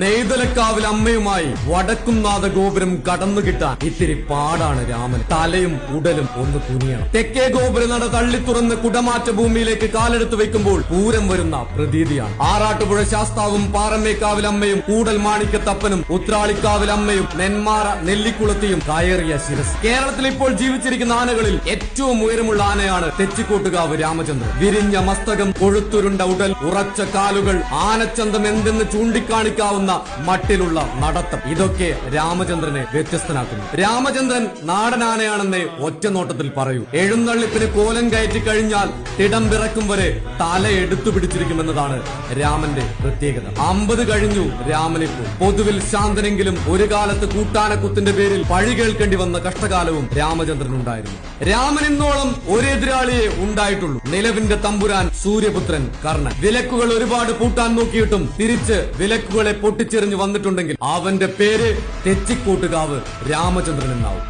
നെയ്തലക്കാവിൽ അമ്മയുമായി വടക്കുംനാഥ ഗോപുരം കടന്നു കിട്ടാൻ ഇത്തിരി പാടാണ് രാമൻ. തലയും ഉടലും ഒന്ന് കുനിയണം. തെക്കേ ഗോപുര നട തള്ളി തുറന്ന് കുടമാറ്റ ഭൂമിയിലേക്ക് കാലെടുത്ത് വെക്കുമ്പോൾ പൂരം വരുന്ന പ്രതീതിയാണ്. ആറാട്ടുപുഴ ശാസ്താവും പാറമേക്കാവിൽ അമ്മയും കൂടൽ മാണിക്കത്തപ്പനും ഉത്രാളിക്കാവിൽ അമ്മയും നെന്മാറ നെല്ലിക്കുളത്തിയും കയറിയ ശിരസ്. കേരളത്തിൽ ഇപ്പോൾ ജീവിച്ചിരിക്കുന്ന ആനകളിൽ ഏറ്റവും ഉയരമുള്ള ആനയാണ് തെച്ചിക്കോട്ടുകാവ് രാമചന്ദ്രൻ. വിരിഞ്ഞ മസ്തകം, കൊഴുത്തുരുണ്ട ഉടൽ, ഉറച്ച കാലുകൾ, ആനച്ചന്തം എന്തെന്ന് ചൂണ്ടിക്കാണിക്കാവുന്ന മട്ടിലുള്ള നടത്തം, ഇതൊക്കെ രാമചന്ദ്രനെ വ്യത്യസ്തനാക്കുന്നു. രാമചന്ദ്രൻ നാടനാനയാണെന്നേ ഒറ്റ നോട്ടത്തിൽ പറയൂ. എഴുന്നള്ളിപ്പിന് കോലം കയറ്റി കഴിഞ്ഞാൽ തിടം വിറക്കും വരെ തല എടുത്തു പിടിച്ചിരിക്കുമെന്നതാണ് രാമന്റെ പ്രത്യേകത. 50 കഴിഞ്ഞു രാമനിപ്പോൾ. പൊതുവിൽ ശാന്തനെങ്കിലും ഒരു കാലത്ത് കൂട്ടാനക്കുത്തിന്റെ പേരിൽ പഴി കേൾക്കേണ്ടി വന്ന കഷ്ടകാലവും രാമചന്ദ്രനുണ്ടായിരുന്നു. രാമൻ ഇന്നോളം ഒരു എതിരാളിയെ ഉണ്ടായിട്ടുള്ളൂ. നിലവിന്റെ തമ്പുരാൻ സൂര്യപുത്രൻ കർണൻ. വിലക്കുകൾ ഒരുപാട് പൂട്ടാൻ നോക്കിയിട്ടും തിരിച്ച് വിലക്കുകളെ പൊട്ടിച്ചെറിഞ്ഞു വന്നിട്ടുണ്ടെങ്കിൽ അവന്റെ പേര് തെച്ചിക്കോട്ടുകാവ് രാമചന്ദ്രൻ എന്നാവും.